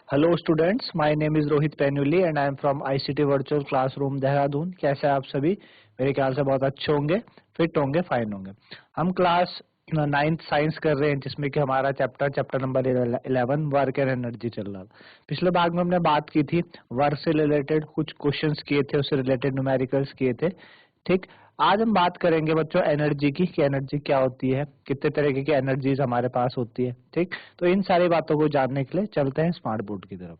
Hello students, my name is Rohit Penuli and I am from ICT virtual classroom Dehradun. कैसे हैं आप सभी? मेरे ख्याल से बहुत अच्छे होंगे, फिट होंगे, फाइन होंगे। हम क्लास 9th साइंस कर रहे हैं, जिसमें कि हमारा chapter number 11 work and energy चल रहा था। पिछले भाग में हमने बात की थी, वर्क से रिलेटेड कुछ क्वेश्चंस किए थे, उससे रिलेटेड न्यूमेरिकल्स किए थे। ठीक, आज हम बात करेंगे बच्चों एनर्जी की, कि एनर्जी क्या होती है, कितने तरीके की एनर्जीज हमारे पास होती है। ठीक, तो इन सारी बातों को जानने के लिए चलते हैं स्मार्ट बोर्ड की तरफ।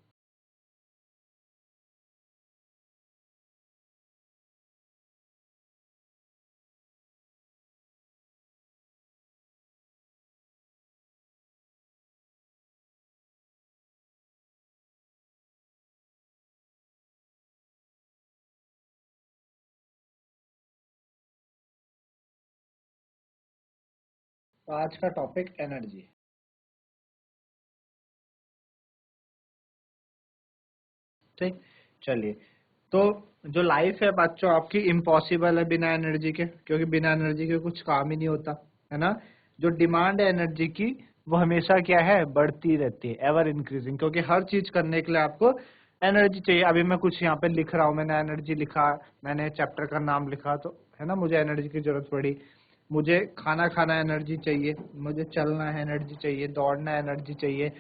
तो आज का टॉपिक एनर्जी है। ठीक, चलिए। तो जो लाइफ है बच्चों आपकी इम्पॉसिबल है बिना एनर्जी के, क्योंकि बिना एनर्जी के कुछ काम ही नहीं होता, है ना। जो डिमांड है एनर्जी की, वो हमेशा क्या है, बढ़ती रहती है, एवर इंक्रीजिंग, क्योंकि हर चीज करने के लिए आपको एनर्जी चाहिए। अभी मैं कुछ यहाँ पे लिख रहा हूँ, मैंने एनर्जी लिखा, मैंने चैप्टर का नाम लिखा, तो है ना, मुझे एनर्जी की जरूरत पड़ी। मुझे खाना खाना एनर्जी चाहिए, मुझे चलना है एनर्जी चाहिए, दौड़ना है एनर्जी चाहिए।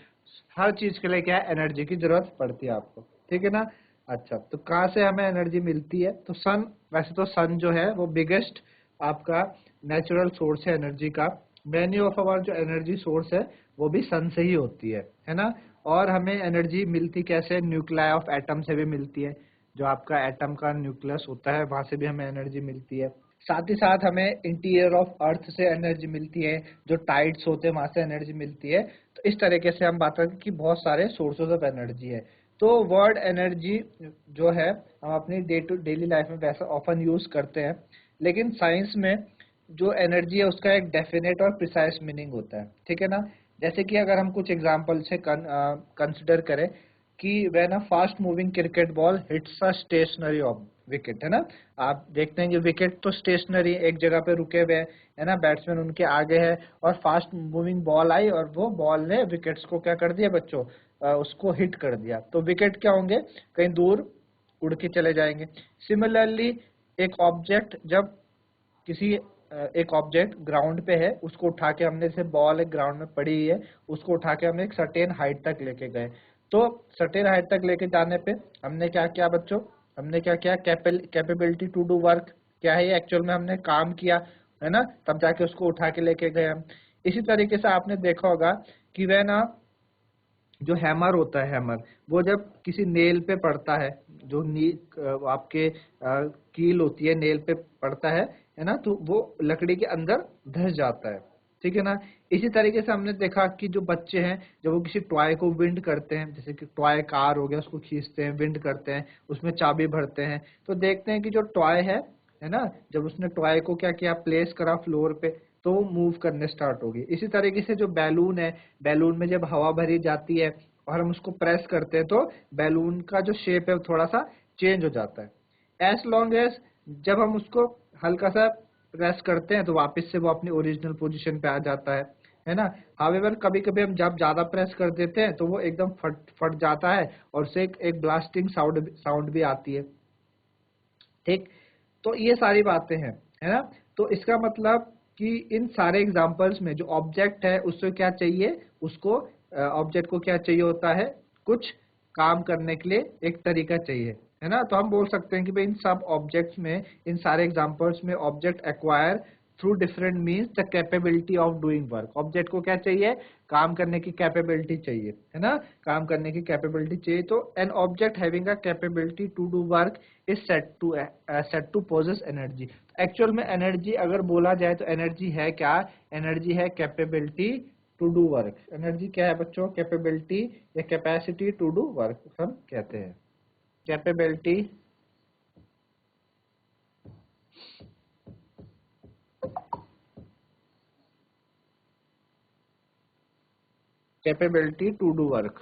हर चीज के लिए क्या है, एनर्जी की जरूरत पड़ती है आपको, ठीक है ना। अच्छा, तो कहाँ से हमें एनर्जी मिलती है? तो सन, वैसे तो सन जो है वो बिगेस्ट आपका नेचुरल सोर्स है एनर्जी का। मैनी ऑफ आवर जो एनर्जी सोर्स है वो भी सन से ही होती है ना। और हमें एनर्जी मिलती कैसे? न्यूक्लियाई ऑफ एटम से भी मिलती है। जो आपका एटम का न्यूक्लियस होता है, वहां से भी हमें एनर्जी मिलती है। साथ ही साथ हमें इंटीरियर ऑफ अर्थ से एनर्जी मिलती है, जो टाइड्स होते हैं वहां से एनर्जी मिलती है। तो इस तरीके से हम बात करें कि बहुत सारे सोर्सेज ऑफ एनर्जी है। तो वर्ड एनर्जी जो है, हम अपनी डे टू डेली लाइफ में वैसा ऑफन यूज करते हैं, लेकिन साइंस में जो एनर्जी है उसका एक डेफिनेट और प्रिसाइज मीनिंग होता है, ठीक है ना। जैसे कि अगर हम कुछ एग्जांपल से कंसिडर करें कि when a fast moving cricket ball hits a stationary off wicket, है ना। आप देखते हैं कि विकेट तो स्टेशनरी एक जगह पे रुके हुए हैं, है ना, बैट्समैन उनके आगे है, और फास्ट मूविंग बॉल आई और वो बॉल ने विकेट्स को क्या कर दिया बच्चों, उसको हिट कर दिया। तो विकेट क्या होंगे, कहीं दूर उड़ के चले जाएंगे। सिमिलरली एक ऑब्जेक्ट जब किसी एक ऑब्जेक्ट ग्राउंड पे है, उसको उठा के हमने, जैसे बॉल एक ग्राउंड में पड़ी हुई है, उसको उठा के हम एक सर्टेन हाइट तक लेके गए। तो सर्टेन हाइट तक लेके जाने पे हमने क्या किया बच्चों, हमने क्या किया, कैपेबिलिटी टू डू वर्क, क्या है ये, एक्चुअल में हमने काम किया, है ना, तब जाके उसको उठा के लेके गए हम। इसी तरीके से आपने देखा होगा कि वह ना, जो हैमर होता है, हैमर वो जब किसी नेल पे पड़ता है, जो आपके कील होती है नेल पे पड़ता है ना, तो वो लकड़ी के अंदर धस जाता है, ठीक है ना। इसी तरीके से हमने देखा कि जो बच्चे हैं, जब वो किसी टॉय को विंड करते हैं, जैसे कि टॉय कार हो गया, उसको खींचते हैं, विंड करते हैं, उसमें चाबी भरते हैं, तो देखते हैं कि जो टॉय है ना, जब उसने टॉय को क्या किया, प्लेस करा फ्लोर पे, तो वो मूव करने स्टार्ट हो गई। इसी तरीके से जो बैलून है, बैलून में जब हवा भरी जाती है और हम उसको प्रेस करते हैं, तो बैलून का जो शेप है वो थोड़ा सा चेंज हो जाता है। एज लॉन्ग एज जब हम उसको हल्का सा प्रेस करते हैं, तो वापस से वो अपनी ओरिजिनल पोजीशन पे आ जाता है ना। हावेवर कभी कभी हम जब ज्यादा प्रेस कर देते हैं, तो वो एकदम फट फट जाता है, और उससे एक ब्लास्टिंग साउंड भी आती है। ठीक, तो ये सारी बातें हैं, है ना। तो इसका मतलब कि इन सारे एग्जांपल्स में जो ऑब्जेक्ट है उससे क्या चाहिए, उसको ऑब्जेक्ट को क्या चाहिए होता है, कुछ काम करने के लिए एक तरीका चाहिए, है ना। तो हम बोल सकते हैं कि भाई इन सब ऑब्जेक्ट्स में, इन सारे एग्जांपल्स में object acquire through different means the capability of doing work. Object को क्या चाहिए, काम करने की कैपेबिलिटी चाहिए, है ना, काम करने की कैपेबिलिटी चाहिए। तो an object having a capability to do work is said to possess energy. Actual में एनर्जी अगर बोला जाए तो एनर्जी है क्या, एनर्जी है capability to do work. Energy क्या है बच्चों, कैपेबिलिटी या कैपेसिटी टू डू वर्क हम कहते हैं। Capability capability to do work,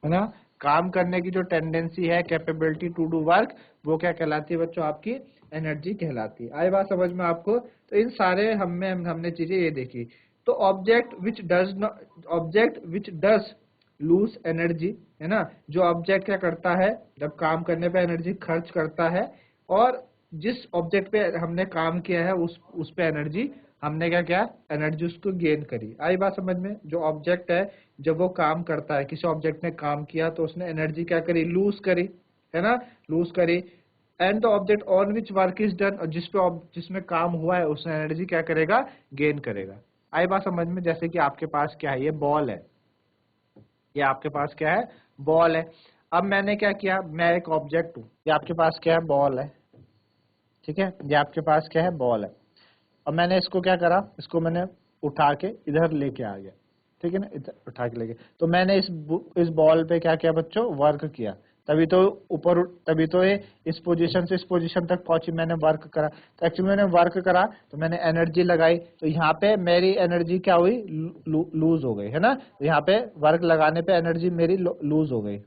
है ना। काम करने की जो टेंडेंसी है, कैपेबिलिटी टू डू वर्क, वो क्या कहलाती है बच्चों, आपकी एनर्जी कहलाती है। आई बात समझ में आपको? तो इन सारे हमने चीजें ये देखी। तो object which does lose energy, है ना, जो ऑब्जेक्ट क्या करता है जब काम करने पे एनर्जी खर्च करता है, और जिस ऑब्जेक्ट पे हमने काम किया है उस पे एनर्जी हमने क्या किया, एनर्जी उसको गेन करी। आई बात समझ में? जो ऑब्जेक्ट है जब वो काम करता है, किसी ऑब्जेक्ट ने काम किया तो उसने एनर्जी क्या करी, लूज करी, है ना, लूज करी। And the object on which work is done, और जिसमें काम हुआ है उसने एनर्जी क्या करेगा, गेन करेगा। आई बात समझ में? जैसे कि आपके पास क्या है, ये बॉल है, ये आपके पास क्या है, बॉल है। अब मैंने क्या किया, मैं एक ऑब्जेक्ट हूँ, ये आपके पास क्या है, बॉल है, ठीक है, ये आपके पास क्या है, बॉल है। अब मैंने इसको क्या करा, इसको मैंने उठा के इधर लेके आ गया, ठीक है ना, इधर उठा के लेके, तो मैंने इस बॉल पे क्या किया बच्चों, वर्क किया, तभी तो तभी तो ये इस पोजीशन से इस पोजीशन तक पहुंची, मैंने वर्क करा। तो एक्चुअली मैंने वर्क करा तो मैंने एनर्जी लगाई, तो यहाँ पे मेरी एनर्जी क्या हुई, लूज हो गई, है ना, तो यहाँ पे वर्क लगाने पे एनर्जी मेरी लूज हो गई।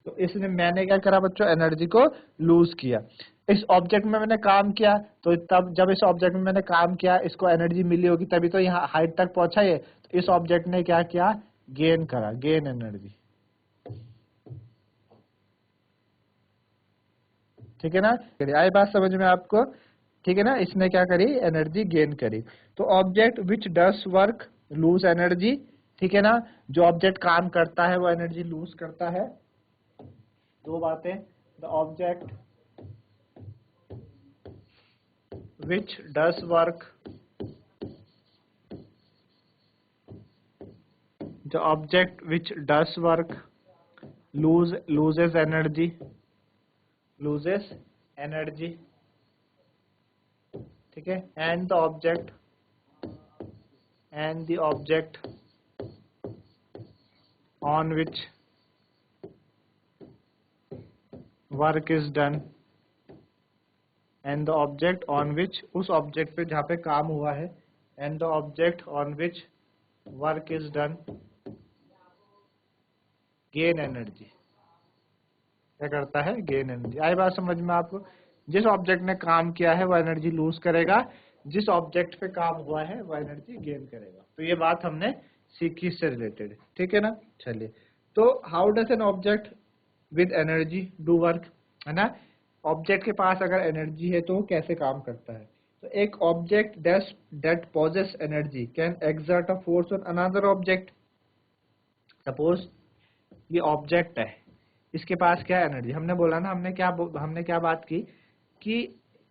तो इसलिए मैंने क्या करा बच्चों, एनर्जी को लूज किया। इस ऑब्जेक्ट में मैंने काम किया, तो तब जब इस ऑब्जेक्ट में मैंने काम किया, इसको एनर्जी मिली होगी तभी तो यहाँ हाइट तक पहुंचा ये। तो इस ऑब्जेक्ट ने क्या किया, गेन करा, गेन एनर्जी, ठीक है ना। आई बात समझ में आपको? ठीक है ना, इसने क्या करी, एनर्जी गेन करी। तो object which does work lose energy, ठीक है ना, जो ऑब्जेक्ट काम करता है वो एनर्जी लूज करता है। दो बातें, the object which does work, the object which does work loses energy, ठीक है, and the object on which work is done, and the object on which, उस ऑब्जेक्ट पे जहाँ पे काम हुआ है, and the object on which work is done gain energy, क्या करता है, गेन एनर्जी। आई बात समझ में आपको? जिस ऑब्जेक्ट ने काम किया है वो एनर्जी लूज करेगा, जिस ऑब्जेक्ट पे काम हुआ है वो एनर्जी गेन करेगा। तो ये बात हमने सीखी, इससे रिलेटेड, ठीक है ना। चलिए, तो how does an object with energy do work, है ना, ऑब्जेक्ट के पास अगर एनर्जी है तो वो कैसे काम करता है। तो एक object that possess energy can exert a force on another object. Suppose ये ऑब्जेक्ट है, इसके पास क्या एनर्जी, हमने बोला ना, हमने क्या बात की कि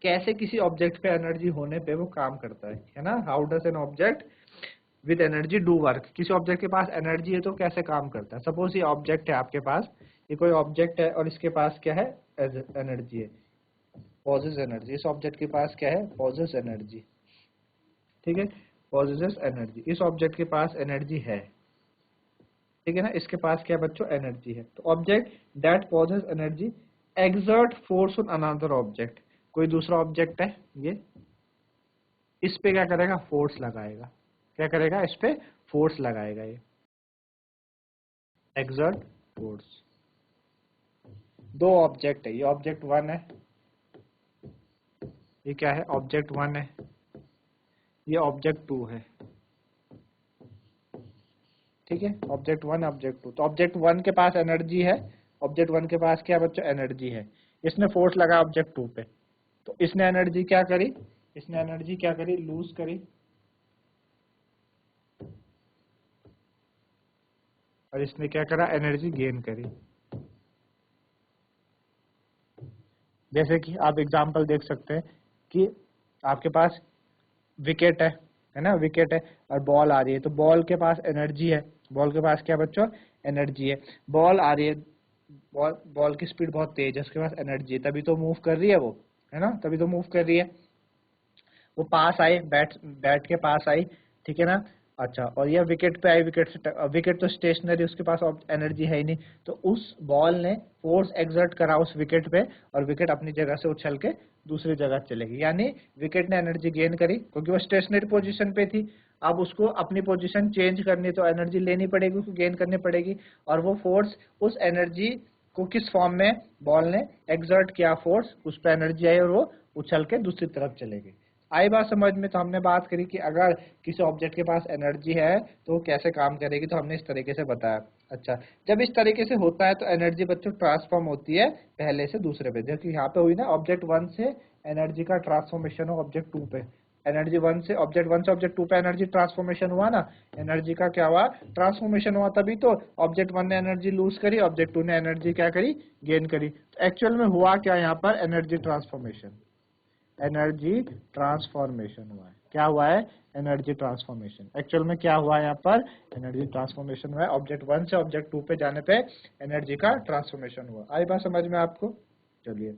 कैसे किसी ऑब्जेक्ट पे एनर्जी होने पे वो काम करता है ना। How does an object with energy do work, किसी ऑब्जेक्ट के पास एनर्जी है तो कैसे काम करता है। सपोज ये ऑब्जेक्ट है आपके पास, ये कोई ऑब्जेक्ट है और इसके पास क्या है, एनर्जी है, पॉजेस एनर्जी। इस ऑब्जेक्ट के पास क्या है, पॉजेस एनर्जी, ठीक है, पॉजेस एनर्जी, इस ऑब्जेक्ट के पास एनर्जी है, ठीक है ना, इसके पास क्या बच्चों, एनर्जी है। तो object that possess energy exert force on another object, कोई दूसरा ऑब्जेक्ट है ये, इस पे क्या करेगा, फोर्स लगाएगा, क्या करेगा, इस पे फोर्स लगाएगा, ये एक्सर्ट फोर्स। दो ऑब्जेक्ट है, ये ऑब्जेक्ट 1 है, ये क्या है, ऑब्जेक्ट 1 है, ये ऑब्जेक्ट 2 है, ठीक है, ऑब्जेक्ट 1 ऑब्जेक्ट 2। तो ऑब्जेक्ट 1 के पास एनर्जी है, ऑब्जेक्ट 1 के पास क्या बच्चों, एनर्जी है, इसने फोर्स लगा ऑब्जेक्ट 2 पे, तो इसने एनर्जी क्या करी, इसने एनर्जी क्या करी, लूज करी, और इसने क्या करा, एनर्जी गेन करी। जैसे कि आप एग्जांपल देख सकते हैं कि आपके पास विकेट है ना, विकेट है और बॉल आ रही है, तो बॉल के पास एनर्जी है, बॉल के पास क्या बच्चों, एनर्जी है, बॉल आ रही है, बॉल की स्पीड बहुत तेज है, उसके पास एनर्जी है, तभी तो मूव कर रही है वो, है ना, तभी तो मूव कर रही है। वो पास आई, बैट के पास आई, ठीक है ना, अच्छा, और ये विकेट पे आई, विकेट तो स्टेशनरी, उसके पास एनर्जी है ही नहीं, तो उस बॉल ने फोर्स एक्सर्ट करा उस विकेट पे, और विकेट अपनी जगह से उछल के दूसरी जगह चलेगी, यानी विकेट ने एनर्जी गेन करी क्योंकि वो स्टेशनरी पोजीशन पे थी। अब उसको अपनी पोजीशन चेंज करनी तो एनर्जी लेनी पड़ेगी, उसको गेन करनी पड़ेगी, और वो फोर्स, उस एनर्जी को किस फॉर्म में बॉल ने एक्सर्ट किया, फोर्स, उस पर एनर्जी आई और वो उछल के दूसरी तरफ चलेगी। आई बात समझ में? तो हमने बात करी कि अगर किसी ऑब्जेक्ट के पास एनर्जी है तो वो कैसे काम करेगी, तो हमने इस तरीके से बताया। अच्छा, जब इस तरीके से होता है तो एनर्जी बच्चों ट्रांसफॉर्म होती है पहले से दूसरे पे। देखिए यहाँ पे हुई ना, ऑब्जेक्ट 1 से एनर्जी का ट्रांसफॉर्मेशन हो ऑब्जेक्ट 2 पे, एनर्जी 1 से ऑब्जेक्ट 2 पे एनर्जी ट्रांसफॉर्मेशन हुआ ना, एनर्जी का क्या हुआ, ट्रांसफॉर्मेशन हुआ, तभी तो ऑब्जेक्ट 1 ने एनर्जी लूज करी, ऑब्जेक्ट 2 ने एनर्जी क्या करी, गेन करी। तो एक्चुअल में हुआ क्या यहाँ पर, एनर्जी ट्रांसफॉर्मेशन, एनर्जी ट्रांसफॉर्मेशन हुआ है। क्या हुआ है, एनर्जी ट्रांसफॉर्मेशन। एक्चुअल में क्या हुआ है यहाँ पर, एनर्जी ट्रांसफॉर्मेशन हुआ है, ऑब्जेक्ट 1 से ऑब्जेक्ट 2 पे जाने पे एनर्जी का ट्रांसफॉर्मेशन हुआ। आई बात समझ में आपको? चलिए,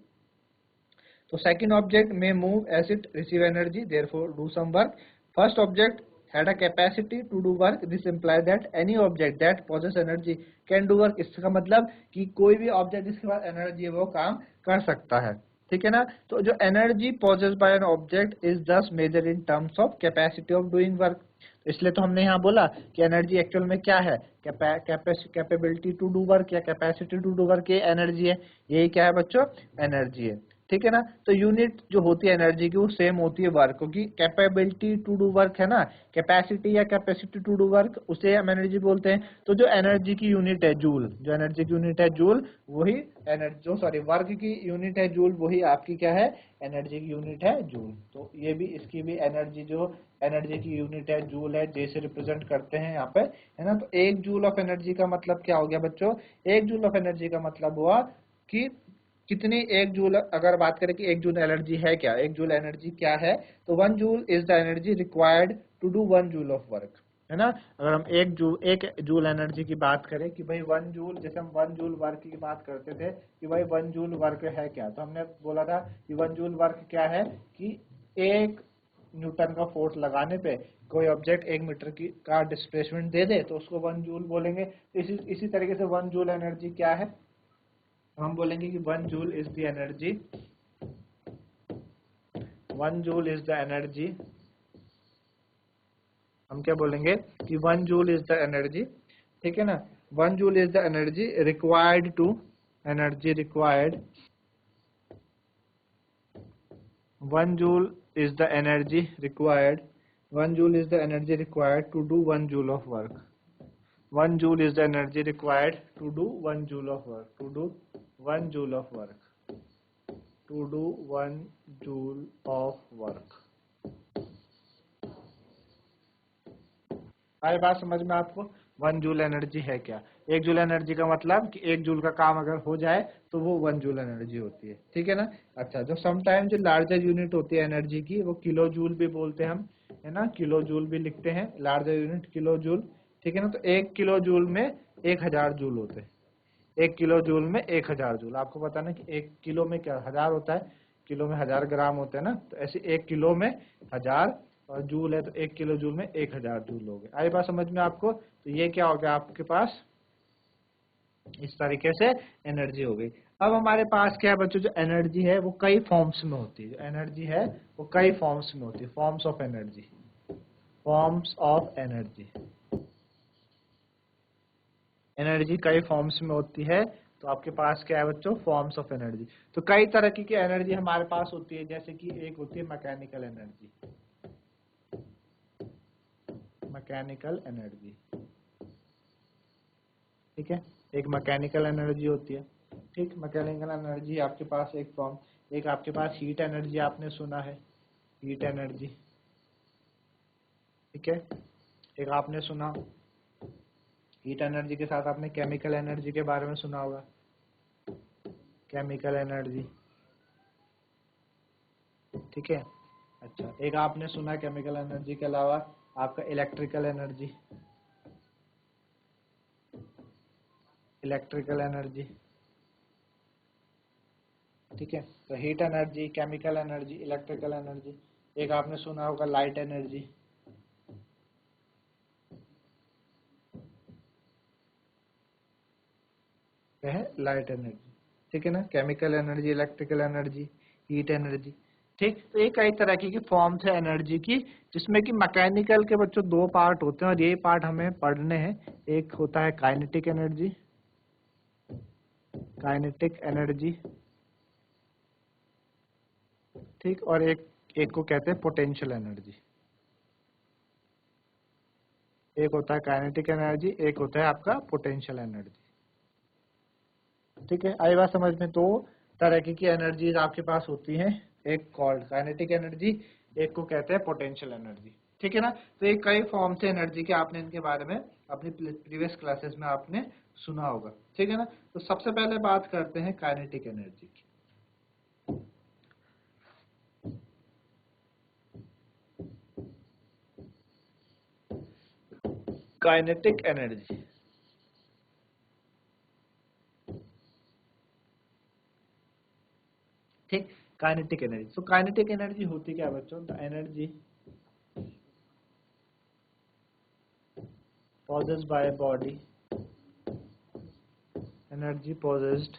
तो second object may move as it receive energy, therefore do some work. First object had a capacity to do work. This implies that any object that possesses energy can do work. इसका मतलब कि कोई भी object जिसके पास energy है वो काम कर सकता है, ठीक है ना। तो जो energy possessed by an object is thus measured in terms of capacity of doing work. इसलिए तो हमने यहाँ बोला कि एनर्जी एक्चुअल में क्या है, कैपेबिलिटी टू डू वर्क या कैपेसिटी टू डू वर्क, ये एनर्जी है। यही क्या है बच्चों, एनर्जी है, ठीक है ना। तो यूनिट जो होती है एनर्जी की वो सेम होती है वर्क, क्योंकि कैपेबिलिटी टू डू वर्क है ना, कैपेसिटी या कैपेसिटी टू डू वर्क, उसे हम एनर्जी बोलते हैं। तो जो एनर्जी की यूनिट है जूल, जो एनर्जी की यूनिट है जूल, वही एनर्जी, जो सॉरी वर्क की यूनिट है जूल, वही आपकी क्या है, एनर्जी की यूनिट है जूल। तो ये भी, इसकी भी एनर्जी, जो एनर्जी की यूनिट है जूल है, जैसे रिप्रेजेंट करते हैं यहाँ पे, है ना। तो एक जूल ऑफ एनर्जी का मतलब क्या हो गया बच्चों, एक जूल ऑफ एनर्जी का मतलब हुआ कि कितनी, एक जूल, अगर बात करें कि एक जूल एनर्जी है क्या, एक जूल एनर्जी क्या है, तो 1 joule is the energy required to do 1 joule of work, है ना। अगर हम एक जूल एनर्जी की बात करें कि भाई 1 जूल, जैसे हम 1 जूल वर्क की बात करते थे कि भाई 1 जूल वर्क है क्या, तो हमने बोला था कि 1 जूल वर्क क्या है कि 1 न्यूटन का फोर्स लगाने पे कोई ऑब्जेक्ट 1 मीटर की का डिस्प्लेसमेंट दे दे तो उसको 1 जूल बोलेंगे। इसी तरीके से 1 जूल एनर्जी क्या है, हम बोलेंगे कि 1 joule is the energy, 1 joule is the energy, हम क्या बोलेंगे कि 1 जूल इज द एनर्जी, ठीक है ना। 1 joule is the energy required to, energy required, 1 joule is the energy required, 1 joule is the energy required to do 1 joule of work, 1 joule is the energy required to do 1 joule of work, to do 1 joule of work, to do 1 joule of work। आई बात समझ में आपको? 1 joule energy है क्या, 1 joule energy का मतलब कि 1 joule का काम अगर हो जाए तो वो 1 जूल एनर्जी होती है, ठीक है ना। अच्छा, जो समटाइम जो लार्जर यूनिट होती है एनर्जी की, वो किलो जूल भी बोलते हैं हम, है ना, किलो जूल भी लिखते हैं, लार्जर यूनिट किलो जूल, ठीक है ना। तो 1 किलो जूल में 1000 जूल होते हैं, 1 किलो जूल में 1000 जूल। आपको पता ना कि 1 किलो में क्या 1000 होता है, किलो में 1000 ग्राम होते हैं ना, तो ऐसे 1 किलो में 1000 और जूल है तो 1 किलो जूल में 1000 जूल हो गए। आई बात समझ में आपको? तो ये क्या हो गया आपके पास, इस तरीके से एनर्जी हो गई। अब हमारे पास क्या है बच्चों, जो एनर्जी है वो कई फॉर्म्स में होती है, जो एनर्जी है वो कई फॉर्म्स में होती है, forms of energy, forms of energy, energy कई फॉर्म्स में होती है। तो आपके पास क्या है बच्चों, फॉर्म्स ऑफ एनर्जी। तो कई तरह की एनर्जी हमारे पास होती है, जैसे कि एक होती है मैकेनिकल एनर्जी, मैकेनिकल एनर्जी, ठीक है, एक मैकेनिकल एनर्जी होती है, ठीक। मैकेनिकल एनर्जी आपके पास एक फॉर्म, एक आपके पास हीट एनर्जी, आपने सुना है हीट एनर्जी, ठीक है। एक आपने सुना हीट एनर्जी के साथ आपने केमिकल एनर्जी के बारे में सुना होगा, केमिकल एनर्जी, ठीक है। अच्छा, एक आपने सुना केमिकल एनर्जी के अलावा आपका इलेक्ट्रिकल एनर्जी, इलेक्ट्रिकल एनर्जी, ठीक है। तो heat energy, chemical energy, electrical energy. एक आपने सुना होगा लाइट एनर्जी, है लाइट एनर्जी, ठीक है ना। Chemical energy, electrical energy, heat energy, ठीक। तो ये कई तरह की फॉर्म्स है एनर्जी की, जिसमें कि मैकेनिकल के बच्चों 2 पार्ट होते हैं और ये पार्ट हमें पढ़ने हैं। एक होता है काइनेटिक एनर्जी, काइनेटिक एनर्जी, ठीक, और एक एक को कहते हैं पोटेंशियल एनर्जी। एक होता है काइनेटिक एनर्जी, एक होता है आपका पोटेंशियल एनर्जी। ठीक है, आई बात समझ में। दो तरह की एनर्जीज आपके पास होती हैं, एक कॉल्ड काइनेटिक एनर्जी, एक को कहते हैं पोटेंशियल एनर्जी। ठीक है ना। तो ये कई फॉर्म से एनर्जी के आपने इनके बारे में अपनी प्रीवियस क्लासेस में आपने सुना होगा। ठीक है ना। तो सबसे पहले बात करते हैं काइनेटिक एनर्जी की। काइनेटिक एनर्जी, ठीक, काइनेटिक एनर्जी। तो काइनेटिक एनर्जी होती क्या बच्चों? The energy possessed by a body, energy possessed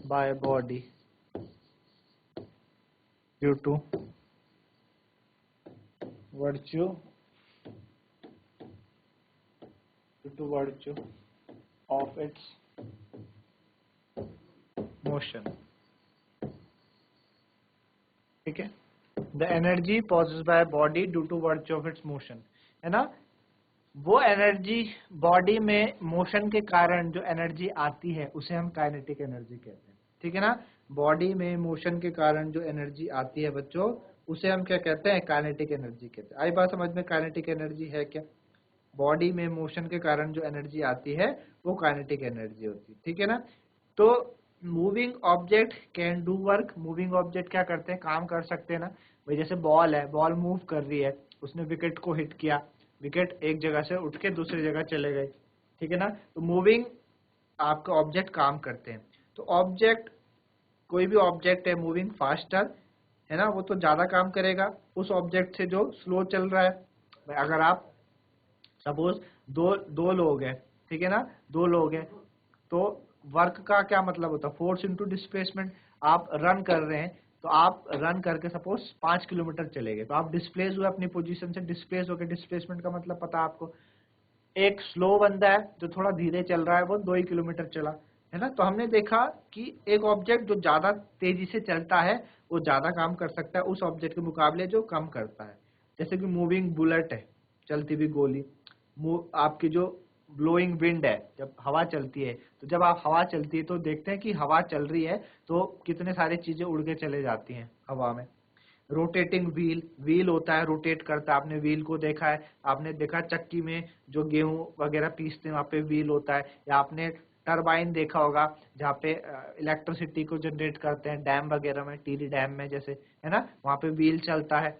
by a body due to virtue of its motion। ठीक है, the energy possessed by a body due to virtue of its motion, है ना। वो energy body में motion के कारण जो energy आती है उसे हम काइनेटिक एनर्जी कहते हैं। ठीक है ना। बॉडी में मोशन के कारण जो एनर्जी आती है बच्चों, उसे हम क्या कहते हैं? काइनेटिक एनर्जी कहते हैं। आई बात समझ में? काइनेटिक एनर्जी है क्या? बॉडी में मोशन के कारण जो एनर्जी आती है वो काइनेटिक एनर्जी होती है। ठीक है ना। तो moving object can do work. Moving object क्या करते हैं? काम कर सकते हैं ना। भाई जैसे बॉल है, बॉल मूव कर रही है, उसने विकेट को हिट किया, विकेट एक जगह से उठ के दूसरी जगह चले गए। ठीक है ना। तो मूविंग आपका ऑब्जेक्ट काम करते हैं। तो ऑब्जेक्ट, कोई भी ऑब्जेक्ट है मूविंग फास्टर, है ना, वो तो ज्यादा काम करेगा उस ऑब्जेक्ट से जो स्लो चल रहा है। अगर आप सपोज दो दो लोग हैं, ठीक है ना, दो लोग हैं, तो वर्क का क्या मतलब होता है? Force into displacement. आप रन कर रहे हैं, तो आप रन करके सपोज 5 किलोमीटर चले गए, तो आप डिस्प्लेस हुए अपनी पोजीशन से, डिस्प्लेस हो गए। डिस्प्लेसमेंट का मतलब पता है आपको? एक स्लो बंदा है जो थोड़ा धीरे चल रहा है, वो 2 ही किलोमीटर चला, है ना। तो हमने देखा कि एक ऑब्जेक्ट जो ज्यादा तेजी से चलता है वो ज्यादा काम कर सकता है उस ऑब्जेक्ट के मुकाबले जो कम करता है। जैसे कि मूविंग बुलेट है, चलती हुई गोली। आपकी जो ब्लोइंग विंड है, जब हवा चलती है, तो जब आप हवा चलती है तो देखते हैं कि हवा चल रही है तो कितने सारी चीजें उड़ के चले जाती हैं हवा में। रोटेटिंग व्हील, व्हील होता है, रोटेट करता है। आपने व्हील को देखा है, आपने देखा चक्की में जो गेहूं वगैरह पीसते हैं वहां पे व्हील होता है, या आपने टरबाइन देखा होगा जहाँ पे इलेक्ट्रिसिटी को जनरेट करते हैं डैम वगैरह में, टीरी डैम में जैसे, है ना, वहां पे व्हील चलता है,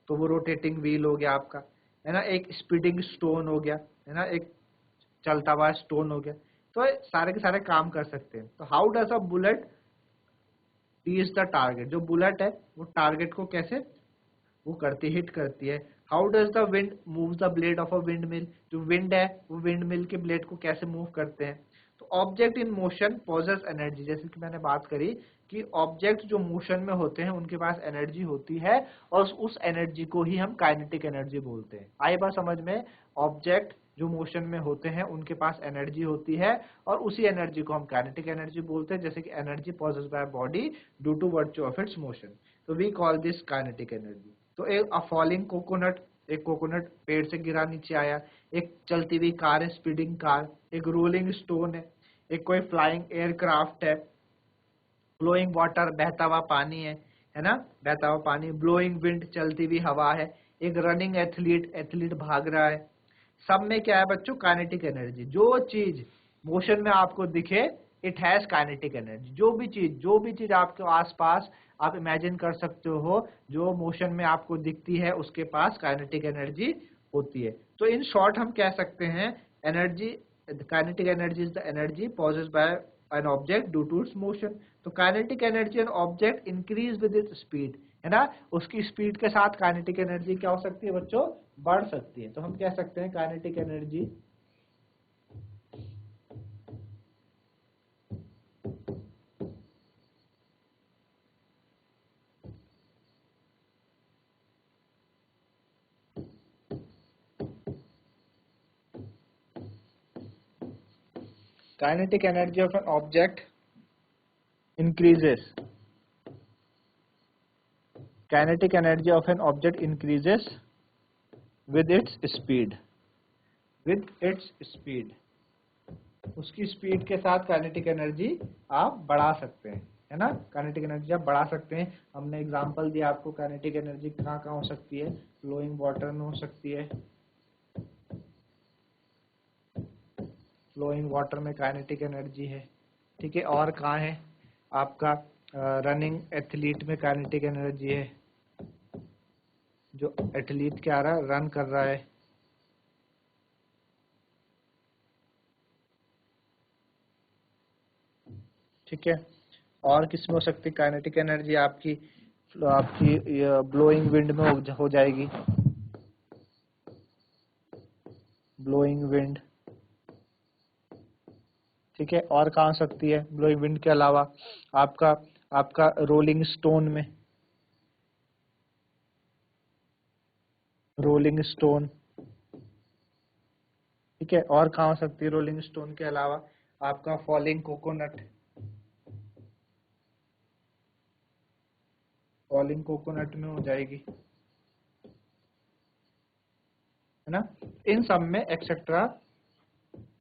तो वो रोटेटिंग व्हील हो गया आपका, है ना। एक स्पीडिंग स्टोन हो गया, है ना, एक चलता हुआ स्टोन हो गया। तो ये सारे के सारे काम कर सकते हैं। तो how does a bullet reach the target? जो बुलेट है वो टारगेट को कैसे वो करती है, हिट करती है। How does the wind move the blade of a wind mill? जो विंड है वो विंड मिल के ब्लेड को कैसे मूव करते हैं। तो object in motion possess energy, जैसे कि मैंने बात करी कि ऑब्जेक्ट जो मोशन में होते हैं उनके पास एनर्जी होती है, और उस एनर्जी को ही हम काइनेटिक एनर्जी बोलते हैं। आई बात समझ में? ऑब्जेक्ट जो मोशन में होते हैं उनके पास एनर्जी होती है, और उसी एनर्जी को हम काइनेटिक एनर्जी बोलते हैं, जैसे कि energy possesses by body due to virtue of its motion. तो we call this kinetic energy. तो एक फॉलिंग कोकोनट, एक कोकोनट पेड़ से गिरा नीचे आया, एक चलती हुई कार है, स्पीडिंग कार, एक रोलिंग स्टोन है, एक कोई फ्लाइंग एयरक्राफ्ट है, फ्लोइंग वाटर बहता हुआ पानी है ना, बहता हुआ पानी, ब्लोइंग विंड चलती हुई हवा है, एक रनिंग एथलीट, एथलीट भाग रहा है। सब में क्या है बच्चों? Kinetic energy. जो चीज मोशन में आपको दिखे, इट हैज काइनेटिक एनर्जी। जो भी चीज आपके आसपास आप इमेजिन कर सकते हो जो मोशन में आपको दिखती है, उसके पास काइनेटिक एनर्जी होती है। तो इन शॉर्ट हम कह सकते हैं energy, kinetic energy is the energy possessed by an object due to its motion. तो kinetic energy an object increase with its speed, है ना, उसकी स्पीड के साथ काइनेटिक एनर्जी क्या हो सकती है बच्चों? बढ़ सकती है। तो हम कह सकते हैं kinetic energy kinetic energy of an object increases kinetic energy of an object increases with its speed, with its speed, उसकी स्पीड के साथ काइनेटिक एनर्जी आप बढ़ा सकते हैं, है ना। काइनेटिक एनर्जी आप बढ़ा सकते हैं। हमने एग्जांपल दिया आपको, काइनेटिक एनर्जी कहाँ कहाँ हो सकती है, फ्लोइंग वाटर में हो सकती है, फ्लोइंग वाटर में काइनेटिक एनर्जी है, ठीक है। और कहाँ है आपका, रनिंग एथलीट में काइनेटिक एनर्जी है, जो एथलीट क्या रहा है, रन कर रहा है, ठीक है। और किसमें हो सकती है काइनेटिक एनर्जी आपकी, आपकी ब्लोइंग विंड में हो जाएगी, ब्लोइंग विंड, ठीक है। और कहाँ हो सकती है ब्लोइंग विंड के अलावा, आपका रोलिंग स्टोन में, रोलिंग स्टोन, ठीक है। और कहाँ हो सकती है रोलिंग स्टोन के अलावा, आपका फॉलिंग कोकोनट, फॉलिंग कोकोनट में हो जाएगी, है ना। इन सब में एक्सेट्रा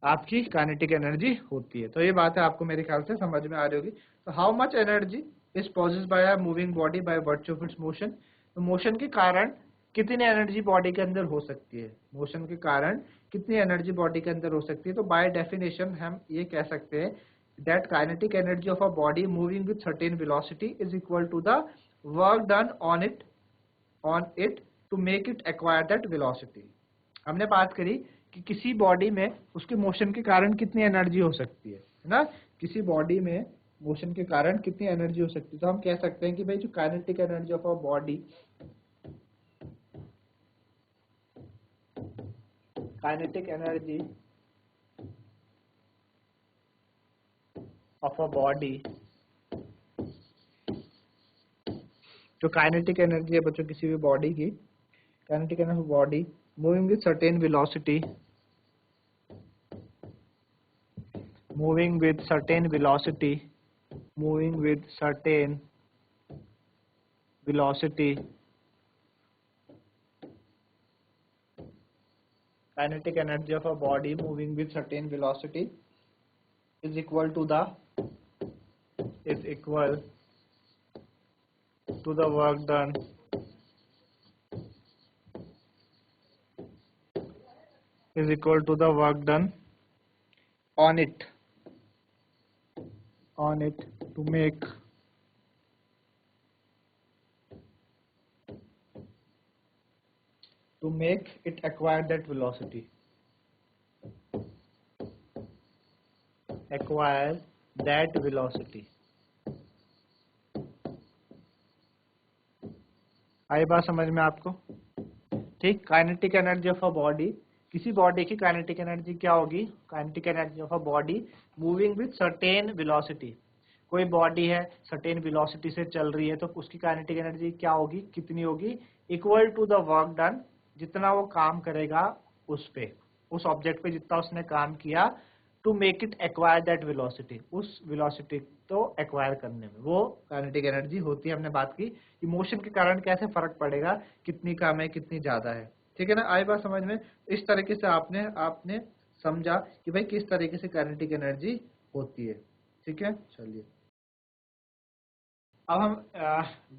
आपकी काइनेटिक एनर्जी होती है। तो ये बात है आपको मेरे ख्याल से समझ में आ रही होगी। तो how much energy is possessed by a moving body by virtue of its motion, तो मोशन के कारण कितनी एनर्जी बॉडी के अंदर हो सकती है, मोशन के कारण कितनी एनर्जी बॉडी के अंदर हो सकती है। तो बाय डेफिनेशन हम ये कह सकते हैं that kinetic energy of a body moving with certain velocity is equal to the work done on it to make it acquire that velocity. हमने बात करी कि किसी बॉडी में उसके मोशन के कारण कितनी एनर्जी हो सकती है ना, किसी बॉडी में मोशन के कारण कितनी एनर्जी हो सकती है। तो हम कह सकते हैं कि भाई जो kinetic energy of a body, kinetic energy of a body, जो काइनेटिक एनर्जी है बच्चों किसी भी बॉडी की, kinetic energy of body moving with certain velocity, moving with certain velocity, moving with certain velocity, kinetic energy of a body moving with certain velocity is equal to the work done on it to make it acquire that velocity, आई बात समझ में आपको, ठीक। Kinetic energy of a body, किसी body की kinetic energy क्या होगी, kinetic energy of a body moving with certain velocity, कोई बॉडी है सर्टेन वेलोसिटी से चल रही है तो उसकी काइनेटिक एनर्जी क्या होगी, कितनी होगी, equal to the work done, जितना वो काम करेगा उस पे, उस ऑब्जेक्ट पे जितना उसने काम किया, to make it acquire that velocity, उस वेलोसिटी तो एक्वायर करने में वो काइनेटिक एनर्जी होती है। हमने बात की कि मोशन के कारण कैसे फर्क पड़ेगा, कितनी कम है कितनी ज्यादा है, ठीक है ना। आई बात समझ में। इस तरीके से आपने समझा कि भाई किस तरीके से काइनेटिक एनर्जी होती है, ठीक है। चलिए अब हम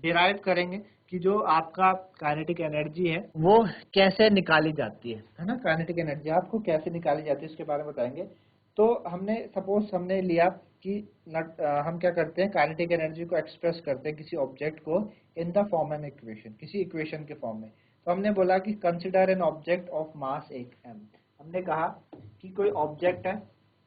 डिराइव करेंगे कि जो आपका काइनेटिक एनर्जी है वो कैसे निकाली जाती है ना। काइनेटिक एनर्जी आपको कैसे निकाली जाती है इसके बारे में बताएंगे। तो सपोज हमने लिया कि हम क्या करते हैं, काइनेटिक एनर्जी को एक्सप्रेस करते हैं किसी ऑब्जेक्ट को in the form an equation, किसी इक्वेशन के फॉर्म में। तो हमने बोला कि consider an object of mass 8 m। हमने कहा कि कोई ऑब्जेक्ट है,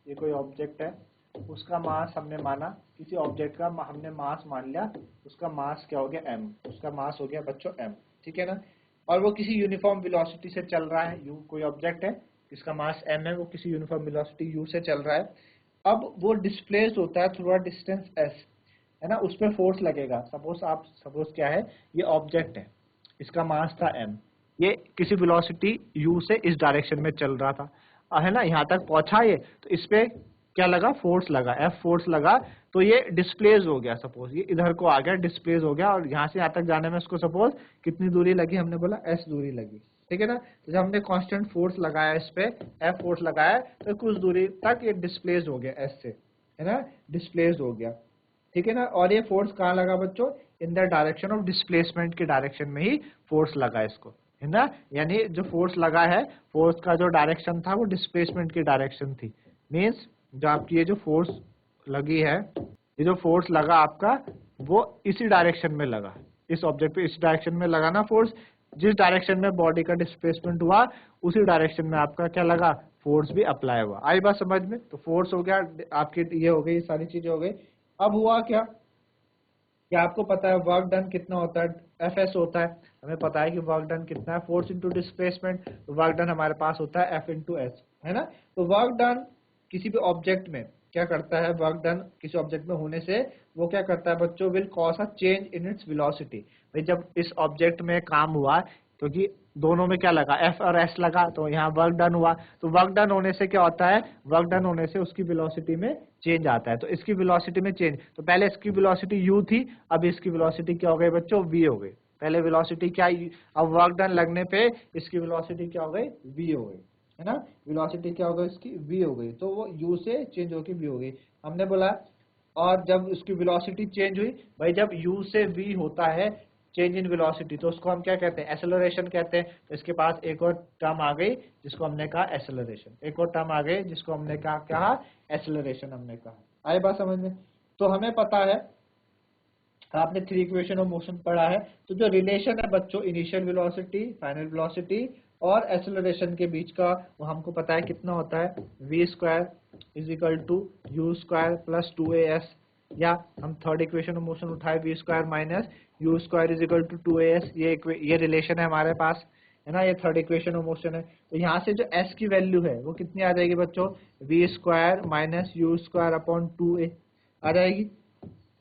ये कोई ऑब्जेक्ट है, उसका मास हमने माना, किसी ऑब्जेक्ट का हमने मास मान लिया, उसका मास क्या हो गया m, उसका मास हो गया बच्चों m, ठीक है ना। और वो किसी यूनिफॉर्म वेलोसिटी से चल रहा है, u कोई ऑब्जेक्ट है जिसका मास m है, वो किसी यूनिफॉर्म वेलोसिटी u से चल रहा है। अब वो डिस्प्लेस्ड होता है थ्रू अ डिस्टेंस s, है ना, उस पर फोर्स लगेगा। सपोज क्या है, ये ऑब्जेक्ट है, इसका मास था m, ये किसी वेलोसिटी u से इस डायरेक्शन में चल रहा था, है ना, यहाँ तक पहुंचा ये, तो इस पे क्या लगा, फोर्स लगा, एफ फोर्स लगा, तो ये डिस्प्लेस हो गया, सपोज ये इधर को आ गया, डिस्प्लेस हो गया, और यहाँ से यहाँ तक जाने में उसको सपोज कितनी दूरी लगी, हमने बोला एस दूरी लगी, ठीक है ना। तो जब हमने कांस्टेंट फोर्स लगाया इस पे, एफ फोर्स लगाया, तो कुछ दूरी तक ये डिस्प्लेस हो गया एस से, है ना, डिस्प्लेस हो गया, ठीक है ना। और ये फोर्स कहाँ लगा बच्चों, in the direction of displacement के डायरेक्शन में ही फोर्स लगा इसको, है ना। यानी जो फोर्स लगा है, फोर्स का जो डायरेक्शन था वो डिस्प्लेसमेंट की डायरेक्शन थी। मीन्स जो आपकी ये जो फोर्स लगी है, ये जो फोर्स लगा आपका, वो इसी डायरेक्शन में लगा, इस ऑब्जेक्ट पे इस डायरेक्शन में लगा ना फोर्स, जिस डायरेक्शन में बॉडी का डिस्प्लेसमेंट हुआ उसी डायरेक्शन में आपका क्या लगा, फोर्स भी अप्लाई हुआ। आई बात समझ में। तो फोर्स हो गया आपकी, ये हो गई, सारी चीजें हो गई। अब हुआ क्या आपको पता है वर्क डन कितना होता है, एफ एस होता है, हमें पता है कि वर्क डन कितना है, फोर्स इंटू डिस्प्लेसमेंट, तो वर्क डन हमारे पास होता है एफ इंटू एस, है ना। तो वर्क डन किसी भी ऑब्जेक्ट में क्या करता है, वर्क डन किसी ऑब्जेक्ट में होने से वो क्या करता है बच्चों, will cause a change in its velocity. भाई जब इस ऑब्जेक्ट में काम हुआ, क्योंकि दोनों में क्या लगा, एफ और एस लगा, तो यहाँ वर्क डन हुआ, तो वर्क डन होने से क्या होता है, वर्क डन होने से उसकी वेलोसिटी में चेंज आता है। तो इसकी वेलोसिटी में चेंज, तो पहले इसकी वेलोसिटी u थी, अब इसकी वेलोसिटी क्या हो गई बच्चों, v हो गई। पहले वेलोसिटी क्या, अब वर्क डन लगने पे इसकी वेलोसिटी क्या हो गई, v हो गई, है ना। वेलोसिटी क्या हो गई इसकी, v हो गई, तो वो u से चेंज होकर v हो गई, हमने बोला। और जब उसकी वेलोसिटी चेंज हुई, भाई जब u से v होता है चेंज इन वेलोसिटी, तो उसको हम क्या कहते हैं, एक्सेलरेशन कहते हैं। तो इसके पास एक और टर्म आ गई जिसको हमने कहा एक्सेलरेशन, एक और टर्म आ गई जिसको हमने कहा एक्सेलरेशन, हमने कहा। आए बात समझ में। तो हमें पता है, आपने थ्री इक्वेशन ऑफ मोशन पढ़ा है, तो जो रिलेशन है बच्चों इनिशियल वेलोसिटी, फाइनल वेलोसिटी और एक्सेलरेशन के बीच का, वो हमको पता है कितना होता है, v square is equal to u square plus 2as, या हम थर्ड इक्वेशन ऑफ मोशन उठाए v square minus u square is equal to 2as, ये रिलेशन है हमारे पास, है ना, ये थर्ड इक्वेशन ऑफ मोशन है। तो यहाँ से जो s की वैल्यू है वो कितनी आ जाएगी बच्चों, v square minus u square upon 2a आ जाएगी,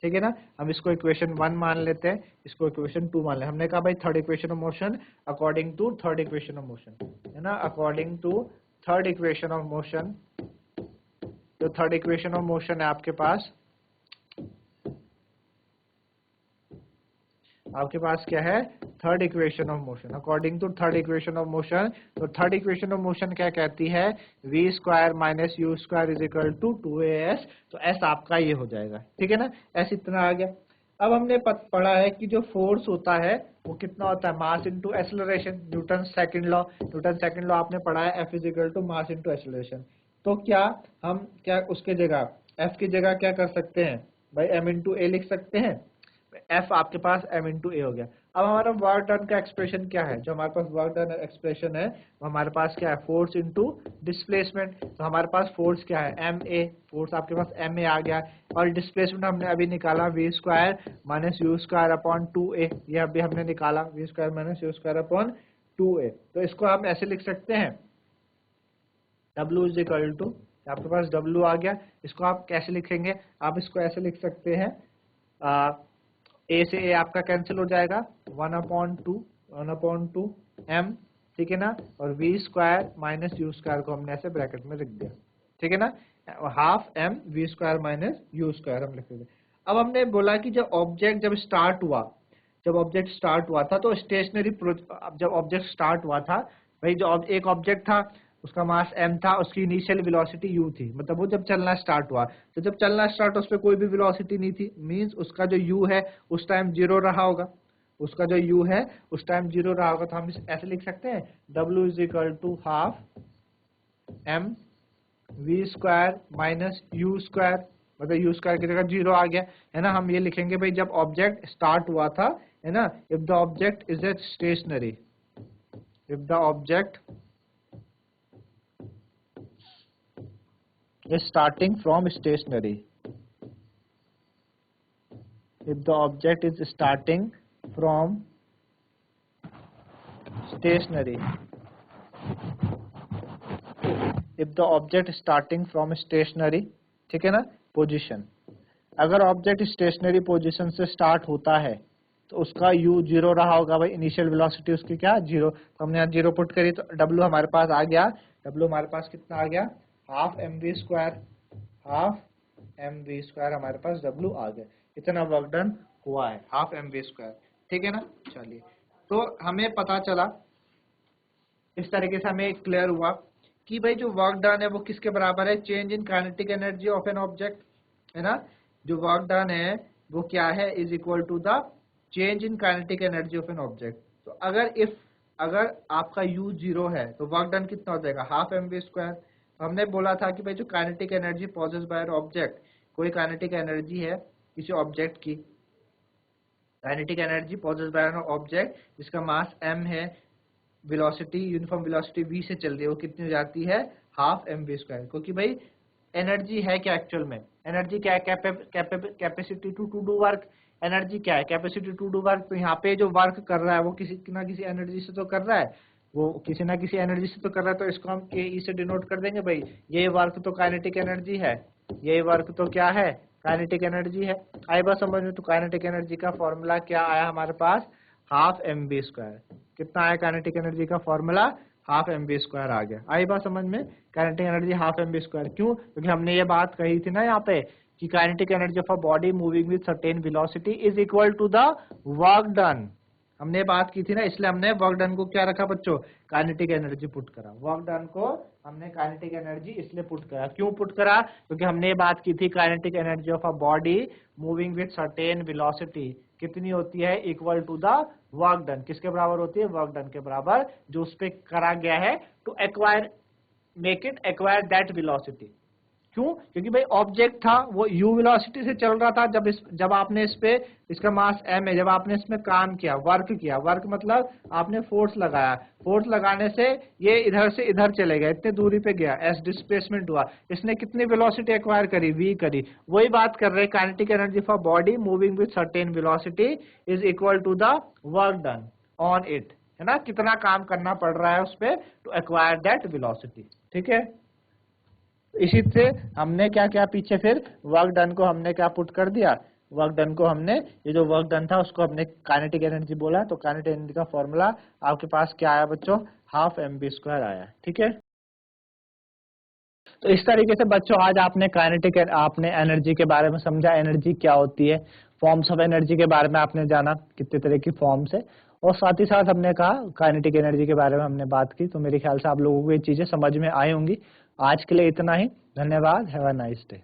ठीक है ना। हम इसको इक्वेशन 1 मान लेते हैं, इसको इक्वेशन 2 मान लेते हैं। हमने कहा भाई third equation of motion according to third equation of motion, है ना, according to third equation of motion. तो थर्ड इक्वेशन ऑफ मोशन है आपके पास क्या है, third equation of motion, according to third equation of motion. तो थर्ड इक्वेशन ऑफ मोशन क्या कहती है, v square minus u square is equal to 2as, तो s आपका ये हो जाएगा, ठीक है ना, s इतना आ गया। अब हमने पढ़ा है कि जो फोर्स होता है वो कितना होता है, mass into acceleration, Newton second law आपने पढ़ा है, f is equal to mass into acceleration. तो क्या हम क्या उसके जगह f की जगह क्या कर सकते हैं भाई, m इंटू ए लिख सकते हैं, f आपके पास m इंटू ए हो गया। अब हमारा वर्क डन का एक्सप्रेशन क्या है, जो हमारे पास वर्क डन एक्सप्रेशन है वो हमारे पास क्या है, फोर्स इंटू डिस्प्लेसमेंट। तो हमारे पास फोर्स क्या है, ma, फोर्स आपके पास ma आ गया, और डिस्प्लेसमेंट हमने अभी निकाला v square minus u square upon 2a, ये अभी हमने निकाला v square minus u square upon 2a। तो इसको हम ऐसे लिख सकते हैं, w इज इक्वल टू, आपके पास w आ गया, इसको आप कैसे लिखेंगे, आप इसको ऐसे लिख सकते हैं, a से a आपका कैंसिल हो जाएगा, 1/2 m, ठीक है ना, और v square minus u square को हमने ऐसे ब्रैकेट में लिख दिया, ठीक है ना, half m v square minus u square हम लिख देंगे। अब हमने बोला कि जब ऑब्जेक्ट स्टार्ट हुआ था तो स्टेशनरी, जब ऑब्जेक्ट स्टार्ट हुआ था भाई, जो एक ऑब्जेक्ट था उसका मास m था, उसकी इनिशियल वेलोसिटी u थी, मतलब वो जब चलना स्टार्ट हुआ, तो जब चलना स्टार्ट उस पर कोई भी वेलोसिटी नहीं थी, मींस उसका जो u है उस टाइम 0 रहा होगा, उसका जो u है उस टाइम 0 रहा होगा। तो हम ऐसे लिख सकते हैं, w is equal to half m v square minus u square, मतलब यू स्क्वायर की जगह 0 आ गया, है ना। हम ये लिखेंगे भाई जब ऑब्जेक्ट स्टार्ट हुआ था, है ना, if the object is a stationary, if the object is starting from stationary, if the object is starting from stationary, if the object is starting from stationary, ठीक है ना, पोजीशन, अगर ऑब्जेक्ट स्टेशनरी पोजीशन से start होता है तो उसका u 0 रहा होगा भाई, इनिशियल वेलोसिटी उसकी क्या 0, तो हमने यहाँ 0 पुट करी तो w हमारे पास आ गया, w हमारे पास कितना आ गया, half mv square, half mv² हमारे पास W आ गया, इतना वर्क डन हुआ है हाफ mv²। ठीक है ना। चलिए, तो हमें पता चला, इस तरीके से हमें क्लियर हुआ कि भाई जो वर्क डन है वो किसके बराबर है, change in kinetic energy of an object, है ना। जो वर्क डन है वो क्या है, is equal to the change in kinetic energy of an object. तो अगर आपका u 0 है तो वर्क डन कितना हो जाएगा, हाफ mv²। हमने बोला था कि भाई जो kinetic energy possessed by object, कोई काइनेटिक एनर्जी है किसी ऑब्जेक्ट की, kinetic energy possessed by object जिसका मास m है, वेलोसिटी यूनिफॉर्म वेलोसिटी v से चल रही है, वो कितनी हो जाती है, हाफ mv²। क्योंकि भाई एनर्जी है क्या एक्चुअल में, एनर्जी क्या है, capacity to do work. Energy क्या है, कैपेसिटी टू डू वर्क। तो यहाँ पे जो वर्क कर रहा है वो किसी ना किसी एनर्जी से तो कर रहा है, वो किसी ना किसी एनर्जी से तो कर रहा है, तो इसको हम के ई से डिनोट कर देंगे भाई, ये वर्क तो काइनेटिक एनर्जी है, ये वर्क तो क्या है, काइनेटिक एनर्जी है। आई बात समझ में। तो काइनेटिक एनर्जी का फॉर्मूला क्या आया हमारे पास, हाफ mv²। कितना आया काइनेटिक एनर्जी का फॉर्मूला, हाफ mv² आ गया। आई बात समझ में, काइनेटिक एनर्जी हाफ mv²। क्यों, क्योंकि हमने ये बात कही थी ना यहाँ पे कि kinetic energy of a body moving with certain velocity is equal to the work done. हमने बात की थी ना, इसलिए हमने वर्क डन को क्या रखा बच्चों, काइनेटिक एनर्जी पुट करा। वर्क डन को हमने काइनेटिक एनर्जी इसलिए पुट करा, क्यों पुट करा, क्योंकि हमने ये बात की थी kinetic energy of a body moving with certain velocity कितनी होती है, equal to the work done. किसके बराबर होती है, वर्क डन के बराबर, जो उस पे करा गया है to acquire, make it acquire that velocity. क्यों, क्योंकि भाई ऑब्जेक्ट था वो u वेलोसिटी से चल रहा था, जब आपने इस पे, इसका मास m है, जब आपने इसमें काम किया, वर्क किया, वर्क मतलब आपने फोर्स लगाया, फोर्स लगाने से ये इधर से इधर चले गया, इतने दूरी पे गया, s डिस्प्लेसमेंट हुआ, इसने कितनी वेलोसिटी एक्वायर करी, v करी। वही बात कर रहे हैं, kinetic energy for body moving with certain velocity is equal to the work done on it, है ना, कितना काम करना पड़ रहा है उस पे टू एक्वायर दैट वेलोसिटी। ठीक है, इसी से हमने क्या क्या पीछे फिर वर्क डन को हमने क्या पुट कर दिया, वर्क डन को हमने, ये जो वर्क डन था उसको हमने काइनेटिक एनर्जी बोला, तो काइनेटिक एनर्जी का फॉर्मूला आपके पास क्या आया बच्चों, हाफ mv² आया। ठीक है, तो इस तरीके से बच्चों आज आपने काइनेटिक, आपने एनर्जी के बारे में समझा, एनर्जी क्या होती है, फॉर्म्स ऑफ एनर्जी के बारे में आपने जाना, कितने तरह की फॉर्म्स है, और साथ ही साथ हमने कहा काइनेटिक एनर्जी के बारे में हमने बात की। तो मेरे ख्याल से आप लोगों को ये चीजें समझ में आई होंगी। आज के लिए इतना ही, धन्यवाद, हैव अ नाइस डे।